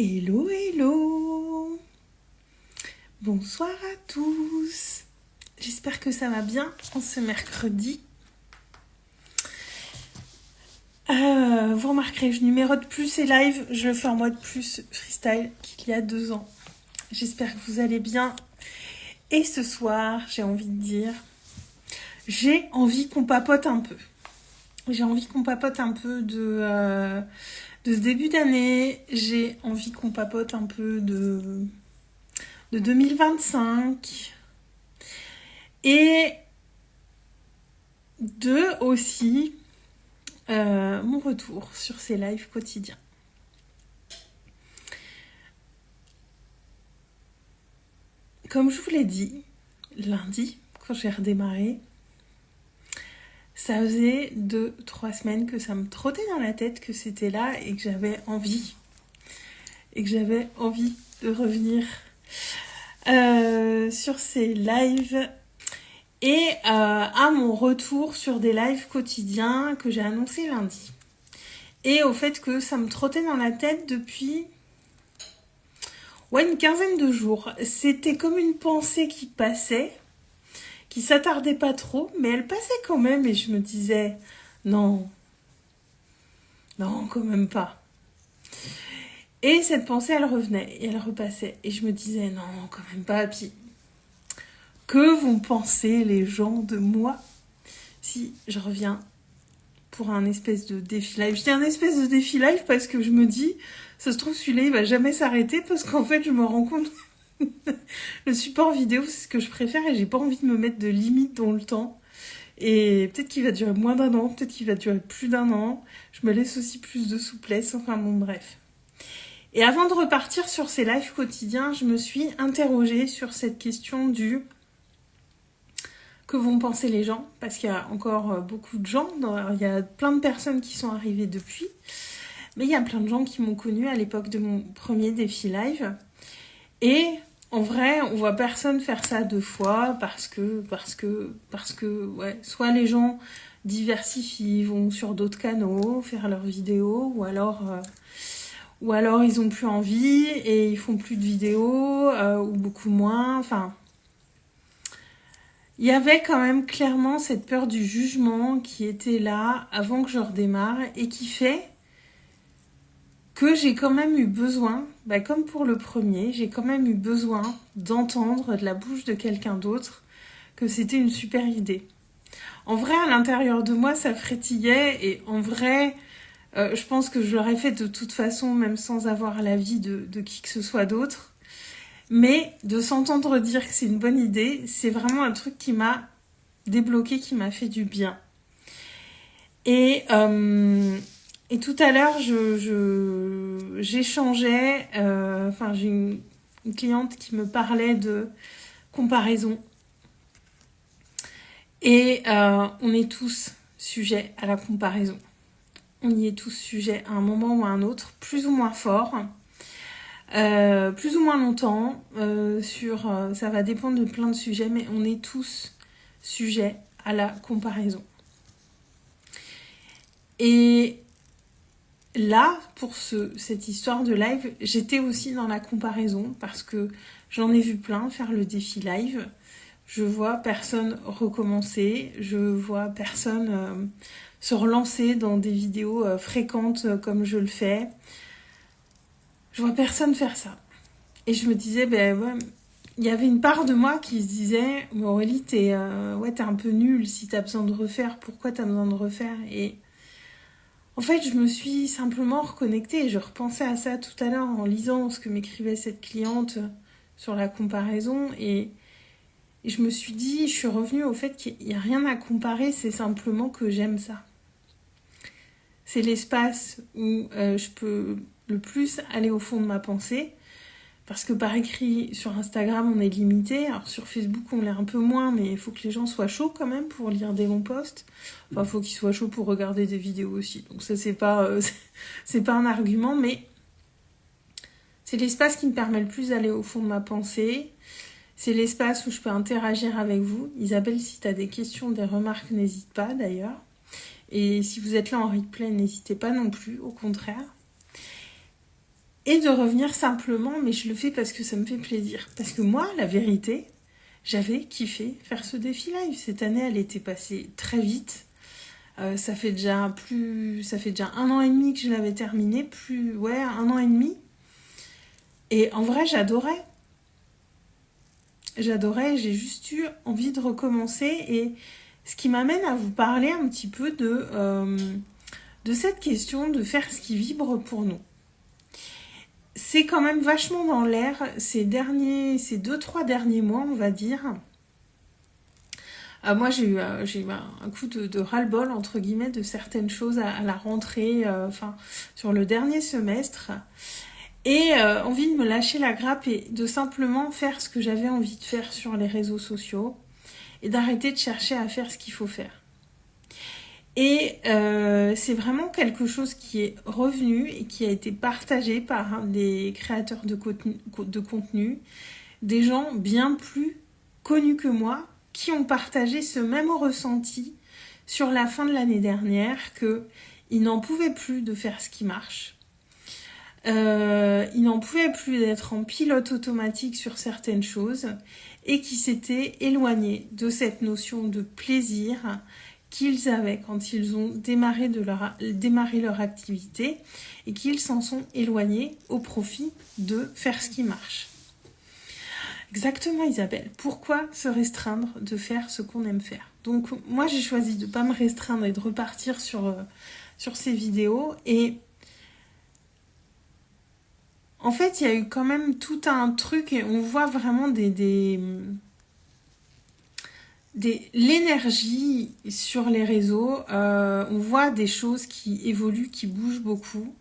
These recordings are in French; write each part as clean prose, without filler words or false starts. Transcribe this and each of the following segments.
Hello, hello! Bonsoir à tous! J'espère que ça va bien en ce mercredi. Vous remarquerez, je numérote plus ces lives, je le fais en mode plus freestyle qu'il y a 2 ans. J'espère que vous allez bien. Et ce soir, j'ai envie de dire, j'ai envie qu'on papote un peu. J'ai envie qu'on papote un peu de ce début d'année. J'ai envie qu'on papote un peu de 2025. Et de aussi mon retour sur ces lives quotidiens. Comme je vous l'ai dit, lundi, quand j'ai redémarré, ça faisait 2-3 semaines que ça me trottait dans la tête que c'était là et que j'avais envie. Et que j'avais envie de revenir sur ces lives. Et à mon retour sur des lives quotidiens que j'ai annoncé lundi. Et au fait que ça me trottait dans la tête depuis une quinzaine de jours. C'était comme une pensée qui passait, qui s'attardait pas trop, mais elle passait quand même et je me disais non, quand même pas. Et cette pensée, elle revenait et elle repassait. Et je me disais non, quand même pas. Puis, que vont penser les gens de moi si je reviens pour un espèce de défi live? Je dis un espèce de défi live parce que je me dis, ça se trouve celui-là il va jamais s'arrêter parce qu'en fait je me rends compte le support vidéo c'est ce que je préfère et j'ai pas envie de me mettre de limite dans le temps. Et peut-être qu'il va durer moins d'1 an, peut-être qu'il va durer plus d'1 an. Je me laisse aussi plus de souplesse, enfin bon bref. Et avant de repartir sur ces lives quotidiens, je me suis interrogée sur cette question du que vont penser les gens, parce qu'il y a encore beaucoup de gens, il y a plein de personnes qui sont arrivées depuis, mais il y a plein de gens qui m'ont connue à l'époque de mon premier défi live. Et en vrai, on voit personne faire ça 2 fois, parce que ouais, soit les gens diversifient, vont sur d'autres canaux, faire leurs vidéos, ou alors ils ont plus envie, et ils font plus de vidéos, ou beaucoup moins, enfin... Il y avait quand même clairement cette peur du jugement qui était là avant que je redémarre et qui fait que j'ai quand même eu besoin, comme pour le premier, j'ai quand même eu besoin d'entendre de la bouche de quelqu'un d'autre que c'était une super idée. En vrai, à l'intérieur de moi, ça frétillait et en vrai, je pense que je l'aurais fait de toute façon, même sans avoir l'avis de qui que ce soit d'autre. Mais de s'entendre dire que c'est une bonne idée, c'est vraiment un truc qui m'a débloqué, qui m'a fait du bien. Et tout à l'heure, j'échangeais, j'ai une cliente qui me parlait de comparaison. Et on est tous sujets à la comparaison. On y est tous sujets à un moment ou à un autre, plus ou moins fort. Plus ou moins longtemps, ça va dépendre de plein de sujets, mais on est tous sujets à la comparaison. Et là, pour cette histoire de live, j'étais aussi dans la comparaison parce que j'en ai vu plein faire le défi live. Je vois personne recommencer, je vois personne se relancer dans des vidéos fréquentes comme je le fais. Je vois personne faire ça. Et je me disais, il y avait une part de moi qui se disait, Aurélie, t'es un peu nulle, si t'as besoin de refaire, pourquoi t'as besoin de refaire? Et en fait, je me suis simplement reconnectée et je repensais à ça tout à l'heure en lisant ce que m'écrivait cette cliente sur la comparaison et je me suis dit, je suis revenue au fait qu'il n'y a rien à comparer, c'est simplement que j'aime ça. C'est l'espace où je peux le plus aller au fond de ma pensée. Parce que par écrit, sur Instagram, on est limité. Alors sur Facebook, on l'est un peu moins, mais il faut que les gens soient chauds quand même pour lire des longs posts. Enfin, il faut qu'ils soient chauds pour regarder des vidéos aussi. Donc ça, c'est pas un argument, mais c'est l'espace qui me permet le plus d'aller au fond de ma pensée. C'est l'espace où je peux interagir avec vous. Isabelle, si tu as des questions, des remarques, n'hésite pas d'ailleurs. Et si vous êtes là en replay, n'hésitez pas non plus, au contraire. et de revenir simplement, mais je le fais parce que ça me fait plaisir. Parce que moi, la vérité, j'avais kiffé faire ce défi live. Cette année, elle était passée très vite. Ça fait déjà 1 an et demi que je l'avais terminé, ouais, 1 an et demi. Et en vrai, j'adorais. J'ai juste eu envie de recommencer. Et ce qui m'amène à vous parler un petit peu de cette question de faire ce qui vibre pour nous. C'est quand même vachement dans l'air ces 2-3 derniers mois, on va dire. Moi, j'ai eu un coup de ras-le-bol, entre guillemets, de certaines choses à la rentrée, sur le dernier semestre. Et envie de me lâcher la grappe et de simplement faire ce que j'avais envie de faire sur les réseaux sociaux et d'arrêter de chercher à faire ce qu'il faut faire. Et c'est vraiment quelque chose qui est revenu et qui a été partagé par des créateurs de contenu, des gens bien plus connus que moi, qui ont partagé ce même ressenti sur la fin de l'année dernière, qu'ils n'en pouvaient plus de faire ce qui marche. Ils n'en pouvaient plus d'être en pilote automatique sur certaines choses et qui s'étaient éloignés de cette notion de plaisir qu'ils avaient quand ils ont démarré leur activité et qu'ils s'en sont éloignés au profit de faire ce qui marche. Exactement, Isabelle. Pourquoi se restreindre de faire ce qu'on aime faire? Donc moi, j'ai choisi de ne pas me restreindre et de repartir sur ces vidéos. Et en fait, il y a eu quand même tout un truc et on voit vraiment l'énergie sur les réseaux. On voit des choses qui évoluent, qui bougent beaucoup.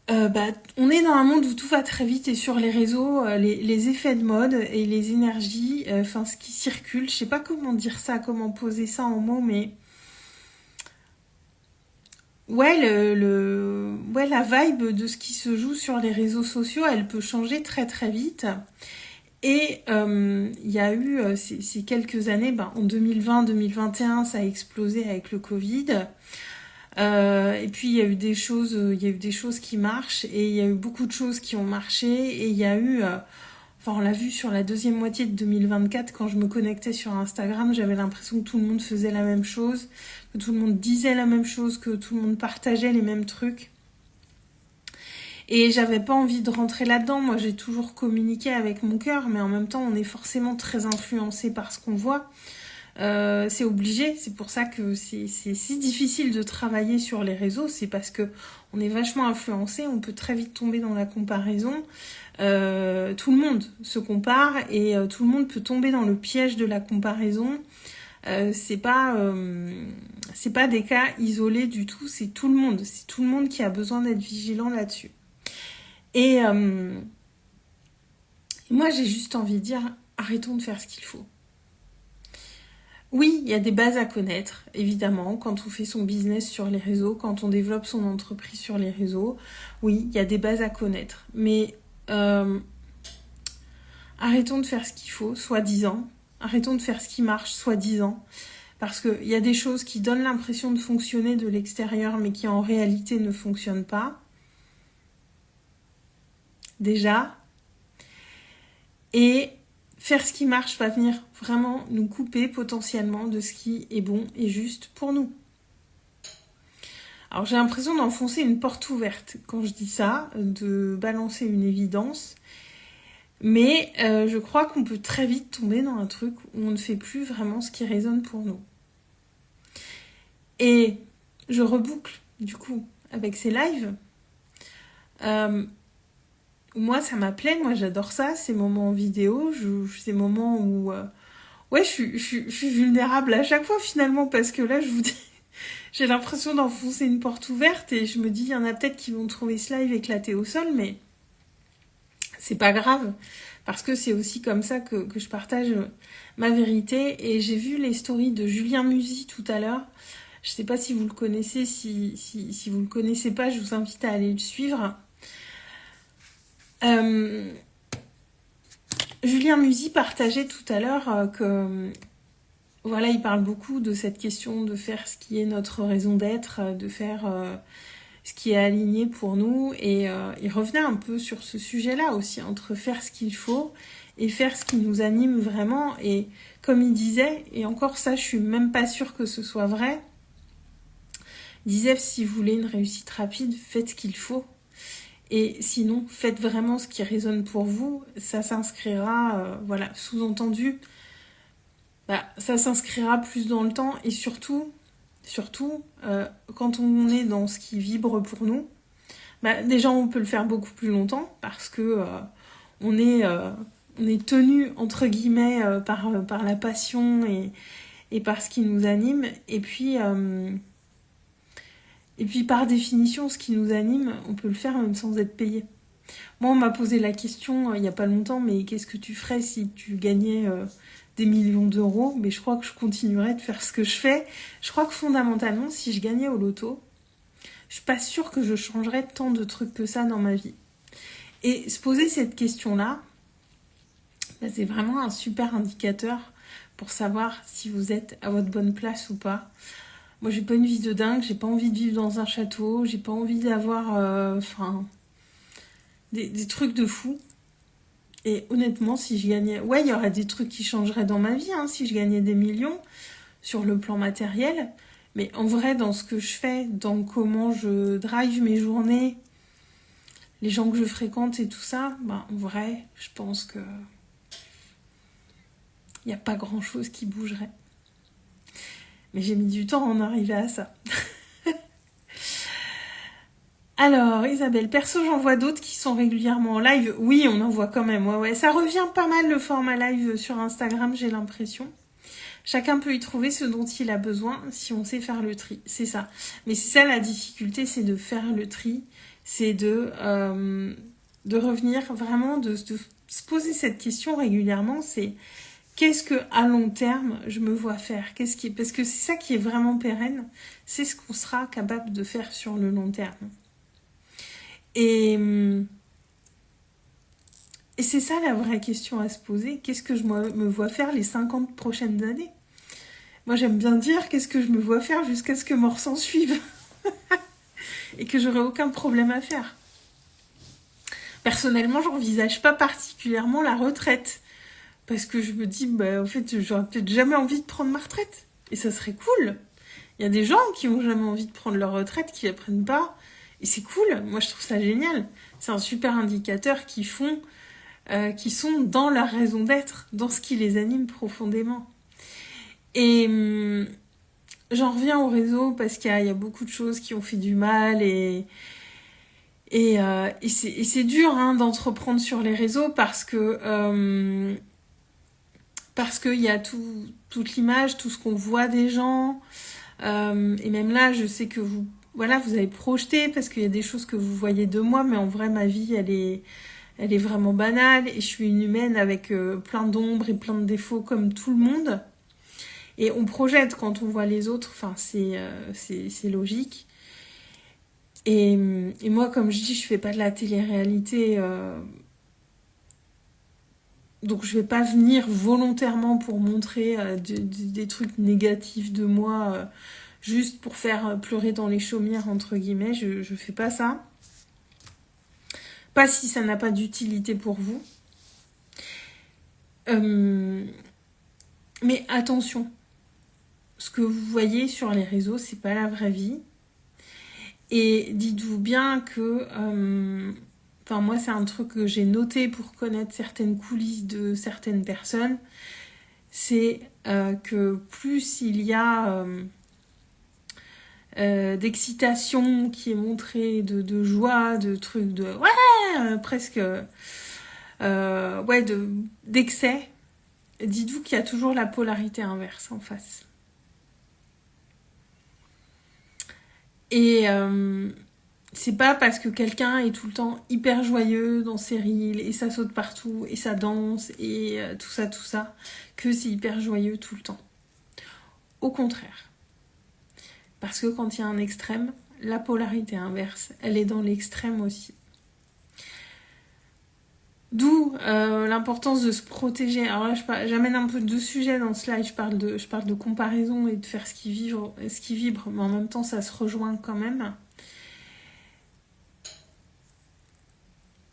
On est dans un monde où tout va très vite et sur les réseaux, les effets de mode et les énergies, ce qui circule, je sais pas comment dire ça, comment poser ça en mots, mais ouais, la vibe de ce qui se joue sur les réseaux sociaux, elle peut changer très très vite. Et il y a eu ces quelques années, en 2020-2021, ça a explosé avec le Covid. Et puis il y a eu des choses qui marchent et il y a eu beaucoup de choses qui ont marché et il y a eu on l'a vu sur la deuxième moitié de 2024 quand je me connectais sur Instagram, j'avais l'impression que tout le monde faisait la même chose, que tout le monde disait la même chose, que tout le monde partageait les mêmes trucs. Et j'avais pas envie de rentrer là-dedans. Moi, j'ai toujours communiqué avec mon cœur, mais en même temps, on est forcément très influencé par ce qu'on voit. C'est obligé, c'est pour ça que c'est si difficile de travailler sur les réseaux, c'est parce que on est vachement influencé, on peut très vite tomber dans la comparaison. Tout le monde se compare et tout le monde peut tomber dans le piège de la comparaison. C'est pas des cas isolés du tout, c'est tout le monde qui a besoin d'être vigilant là-dessus. Et moi j'ai juste envie de dire, arrêtons de faire ce qu'il faut. Oui, il y a des bases à connaître, évidemment, quand on fait son business sur les réseaux, quand on développe son entreprise sur les réseaux. Oui, il y a des bases à connaître. Mais arrêtons de faire ce qu'il faut, soi-disant. Arrêtons de faire ce qui marche, soi-disant. Parce qu'il y a des choses qui donnent l'impression de fonctionner de l'extérieur, mais qui en réalité ne fonctionnent pas. Déjà. Et faire ce qui marche va venir vraiment nous couper potentiellement de ce qui est bon et juste pour nous. Alors j'ai l'impression d'enfoncer une porte ouverte quand je dis ça, de balancer une évidence. Mais je crois qu'on peut très vite tomber dans un truc où on ne fait plus vraiment ce qui résonne pour nous. Et je reboucle du coup avec ces lives. Moi, ça m'appelait, moi j'adore ça, ces moments en vidéo, ces moments où je suis vulnérable à chaque fois finalement, parce que là je vous dis, j'ai l'impression d'enfoncer une porte ouverte et je me dis, il y en a peut-être qui vont trouver ce live éclaté au sol, mais c'est pas grave, parce que c'est aussi comme ça que je partage ma vérité. Et j'ai vu les stories de Julien Musi tout à l'heure, je sais pas si vous le connaissez, si vous le connaissez pas, je vous invite à aller le suivre. Julien Musi partageait tout à l'heure que il parle beaucoup de cette question de faire ce qui est notre raison d'être, de faire ce qui est aligné pour nous. Et il revenait un peu sur ce sujet-là aussi, entre faire ce qu'il faut et faire ce qui nous anime vraiment. Et comme il disait, et encore ça, je suis même pas sûre que ce soit vrai, il disait, si vous voulez une réussite rapide, faites ce qu'il faut. Et sinon, faites vraiment ce qui résonne pour vous. Ça s'inscrira, voilà, sous-entendu, ça s'inscrira plus dans le temps. Et surtout, quand on est dans ce qui vibre pour nous, déjà on peut le faire beaucoup plus longtemps parce que on est tenu entre guillemets par la passion et par ce qui nous anime. Et puis par définition, ce qui nous anime, on peut le faire même sans être payé. Moi, on m'a posé la question il n'y a pas longtemps, mais qu'est-ce que tu ferais si tu gagnais des millions d'euros? Mais je crois que je continuerais de faire ce que je fais. Je crois que fondamentalement, si je gagnais au loto, je suis pas sûre que je changerais tant de trucs que ça dans ma vie. Et se poser cette question-là, c'est vraiment un super indicateur pour savoir si vous êtes à votre bonne place ou pas. Moi, j'ai pas une vie de dingue, j'ai pas envie de vivre dans un château, j'ai pas envie d'avoir des trucs de fou. Et honnêtement, si je gagnais... Ouais, il y aurait des trucs qui changeraient dans ma vie, si je gagnais des millions sur le plan matériel. Mais en vrai, dans ce que je fais, dans comment je drive mes journées, les gens que je fréquente et tout ça, en vrai, je pense que il n'y a pas grand-chose qui bougerait. Mais j'ai mis du temps à en arriver à ça. Alors, Isabelle, perso, j'en vois d'autres qui sont régulièrement en live. Oui, on en voit quand même. Ouais. Ça revient pas mal le format live sur Instagram, j'ai l'impression. Chacun peut y trouver ce dont il a besoin si on sait faire le tri. C'est ça. Mais c'est ça la difficulté, c'est de faire le tri. C'est de revenir vraiment, de se poser cette question régulièrement. C'est qu'est-ce que à long terme je me vois faire? Parce que c'est ça qui est vraiment pérenne. C'est ce qu'on sera capable de faire sur le long terme. Et c'est ça la vraie question à se poser. Qu'est-ce que je me vois faire les 50 prochaines années? Moi, j'aime bien dire qu'est-ce que je me vois faire jusqu'à ce que mort s'en suive. Et que j'aurai aucun problème à faire. Personnellement, j'envisage pas particulièrement la retraite. Parce que je me dis, en fait, j'aurais peut-être jamais envie de prendre ma retraite. Et ça serait cool. Il y a des gens qui ont jamais envie de prendre leur retraite, qui la prennent pas. Et c'est cool. Moi, je trouve ça génial. C'est un super indicateur qui sont dans leur raison d'être, dans ce qui les anime profondément. Et j'en reviens au réseau parce qu'il y a beaucoup de choses qui ont fait du mal et c'est dur d'entreprendre sur les réseaux parce qu'il y a toute l'image, tout ce qu'on voit des gens. Et même là, je sais que vous avez projeté parce qu'il y a des choses que vous voyez de moi, mais en vrai, ma vie, elle est vraiment banale et je suis une humaine avec plein d'ombres et plein de défauts comme tout le monde. Et on projette quand on voit les autres, c'est logique. Et moi, comme je dis, je fais pas de la télé-réalité, donc je vais pas venir volontairement pour montrer des trucs négatifs de moi, juste pour faire pleurer dans les chaumières, entre guillemets. Je fais pas ça. Pas si ça n'a pas d'utilité pour vous. Mais attention, ce que vous voyez sur les réseaux, c'est pas la vraie vie. Et dites-vous bien que... moi, c'est un truc que j'ai noté pour connaître certaines coulisses de certaines personnes. C'est que plus il y a d'excitation qui est montrée, de joie, de trucs de... presque... d'excès. Dites-vous qu'il y a toujours la polarité inverse en face. Et c'est pas parce que quelqu'un est tout le temps hyper joyeux dans ses reels et ça saute partout et ça danse et tout ça que c'est hyper joyeux tout le temps. Au contraire. Parce que quand il y a un extrême, la polarité inverse, elle est dans l'extrême aussi. D'où l'importance de se protéger. Alors là, j'amène un peu deux sujets dans ce live. Je parle de comparaison et de faire ce qui vibre, mais en même temps, ça se rejoint quand même.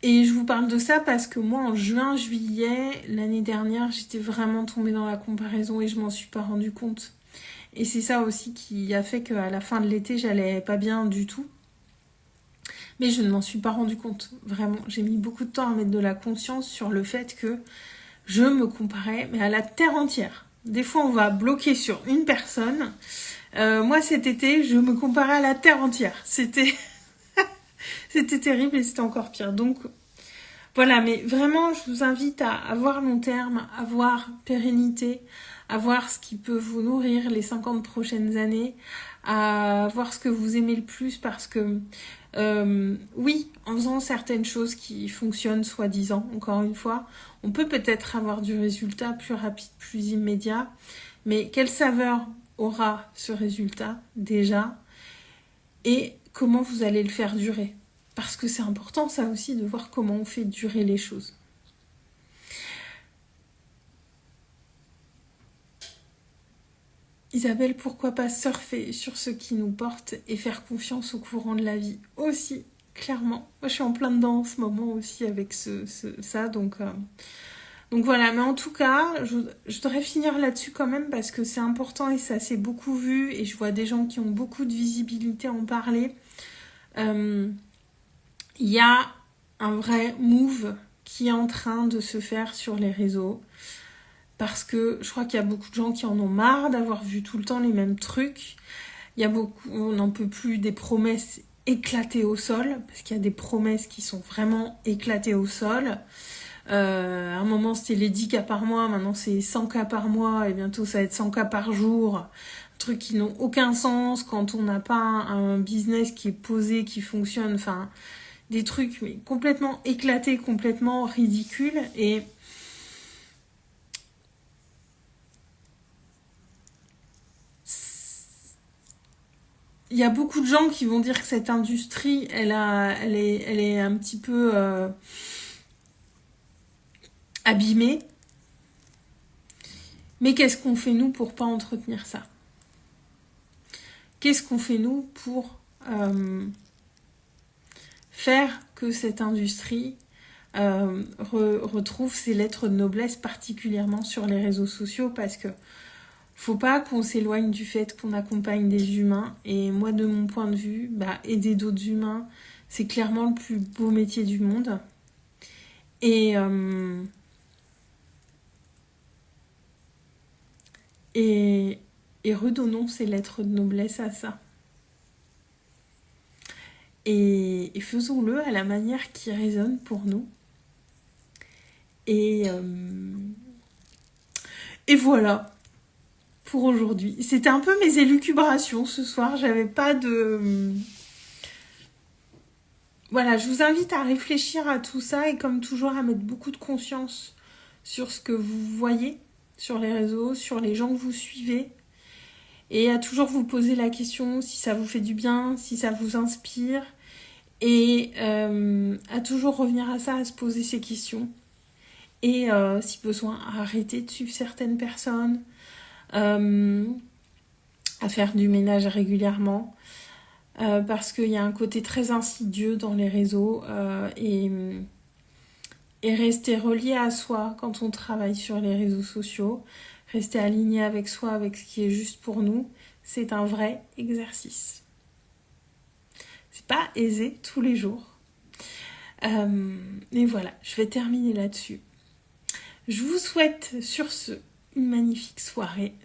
Et je vous parle de ça parce que moi, en juin, juillet, l'année dernière, j'étais vraiment tombée dans la comparaison et je m'en suis pas rendu compte. Et c'est ça aussi qui a fait qu'à la fin de l'été, j'allais pas bien du tout. Mais je ne m'en suis pas rendu compte, vraiment. J'ai mis beaucoup de temps à mettre de la conscience sur le fait que je me comparais, mais à la terre entière. Des fois, on va bloquer sur une personne. Moi, cet été, je me comparais à la terre entière. C'était terrible et c'était encore pire. Donc, voilà, mais vraiment, je vous invite à avoir long terme, à voir pérennité, à voir ce qui peut vous nourrir les 50 prochaines années, à voir ce que vous aimez le plus parce que oui, en faisant certaines choses qui fonctionnent soi-disant, encore une fois, on peut peut-être avoir du résultat plus rapide, plus immédiat, mais quelle saveur aura ce résultat déjà et comment vous allez le faire durer? Parce que c'est important ça aussi de voir comment on fait durer les choses. Isabelle, pourquoi pas surfer sur ce qui nous porte et faire confiance au courant de la vie aussi, clairement. Moi, je suis en plein dedans en ce moment aussi avec ça, donc voilà. Mais en tout cas, je voudrais finir là-dessus quand même parce que c'est important et ça s'est beaucoup vu et je vois des gens qui ont beaucoup de visibilité en parler. Il y a un vrai move qui est en train de se faire sur les réseaux. Parce que je crois qu'il y a beaucoup de gens qui en ont marre d'avoir vu tout le temps les mêmes trucs. On n'en peut plus des promesses éclatées au sol, parce qu'il y a des promesses qui sont vraiment éclatées au sol. À un moment c'était les 10 cas par mois, maintenant c'est 100 cas par mois, et bientôt ça va être 100 cas par jour. Trucs qui n'ont aucun sens quand on n'a pas un business qui est posé, qui fonctionne, enfin des trucs mais complètement éclatés, complètement ridicules. Et il y a beaucoup de gens qui vont dire que cette industrie, elle est un petit peu abîmée. Mais qu'est-ce qu'on fait nous pour pas entretenir ça? Qu'est-ce qu'on fait nous pour faire que cette industrie retrouve ses lettres de noblesse, particulièrement sur les réseaux sociaux, parce que faut pas qu'on s'éloigne du fait qu'on accompagne des humains. Et moi, de mon point de vue, aider d'autres humains, c'est clairement le plus beau métier du monde. Et redonnons ces lettres de noblesse à ça. Et faisons-le à la manière qui résonne pour nous. Et voilà pour aujourd'hui. C'était un peu mes élucubrations ce soir. J'avais pas de... Voilà, je vous invite à réfléchir à tout ça et comme toujours à mettre beaucoup de conscience sur ce que vous voyez sur les réseaux, sur les gens que vous suivez. Et à toujours vous poser la question si ça vous fait du bien, si ça vous inspire. Et à toujours revenir à ça, à se poser ces questions. Et si besoin, à arrêter de suivre certaines personnes. À faire du ménage régulièrement. Parce qu'il y a un côté très insidieux dans les réseaux. Et rester relié à soi quand on travaille sur les réseaux sociaux. Rester aligné avec soi, avec ce qui est juste pour nous, c'est un vrai exercice. C'est pas aisé tous les jours. Et voilà, je vais terminer là-dessus. Je vous souhaite sur ce une magnifique soirée.